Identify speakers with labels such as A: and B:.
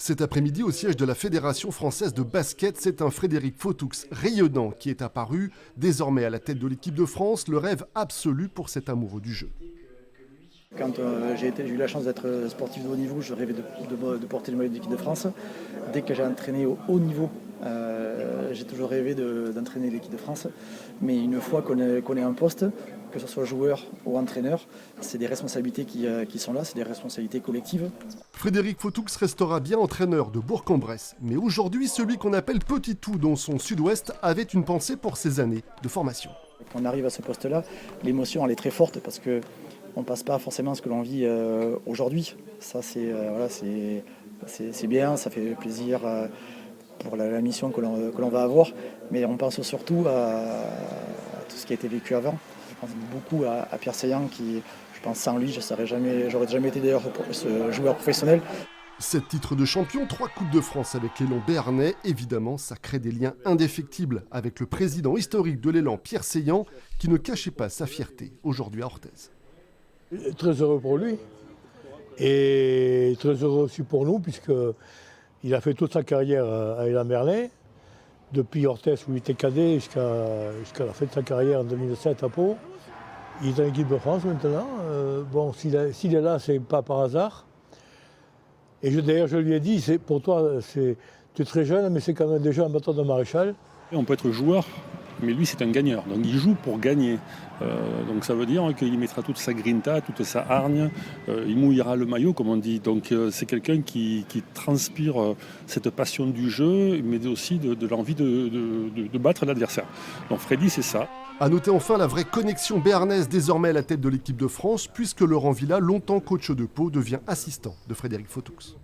A: Cet après-midi, au siège de la Fédération française de basket, c'est un Frédéric Fautoux rayonnant qui est apparu. Désormais à la tête de l'équipe de France, le rêve absolu pour cet amoureux du jeu.
B: Quand j'ai eu la chance d'être sportif de haut niveau, je rêvais de porter le maillot de l'équipe de France. Dès que j'ai entraîné au haut niveau, j'ai toujours rêvé d'entraîner l'équipe de France. Mais une fois qu'on est un poste, que ce soit joueur ou entraîneur, c'est des responsabilités qui sont là, c'est des responsabilités collectives.
A: Frédéric Fautoux restera bien entraîneur de Bourg-en-Bresse. Mais aujourd'hui, celui qu'on appelle Petit Tout dans son sud-ouest avait une pensée pour ses années de formation.
B: Quand on arrive à ce poste-là, l'émotion elle est très forte parce que on ne passe pas forcément ce que l'on vit aujourd'hui. Ça, c'est bien, ça fait plaisir pour la mission que l'on va avoir. Mais on pense surtout à tout ce qui a été vécu avant. Je pense beaucoup à Pierre Seillant qui, je pense, sans lui, j'aurais jamais été d'ailleurs ce joueur professionnel.
A: 7 titres de champion, 3 Coupes de France avec l'élan béarnais. Évidemment, ça crée des liens indéfectibles avec le président historique de l'élan, Pierre Seillant, qui ne cachait pas sa fierté aujourd'hui à Orthez.
C: Très heureux pour lui et très heureux aussi pour nous puisqu'il a fait toute sa carrière à Élan Merlin, depuis Orthez où il était cadet jusqu'à la fin de sa carrière en 2007 à Pau. Il est en équipe de France maintenant. Bon, s'il est là, c'est pas par hasard. Et d'ailleurs, je lui ai dit, pour toi, tu es très jeune, mais c'est quand même déjà un bâton de maréchal.
D: On peut être joueur, mais lui c'est un gagneur, donc il joue pour gagner. Donc ça veut dire qu'il mettra toute sa grinta, toute sa hargne, il mouillera le maillot comme on dit. Donc c'est quelqu'un qui transpire cette passion du jeu, mais aussi de l'envie de battre l'adversaire. Donc Freddy c'est ça.
A: A noter enfin la vraie connexion béarnaise désormais à la tête de l'équipe de France, puisque Laurent Villa, longtemps coach de Pau, devient assistant de Frédéric Fautoux.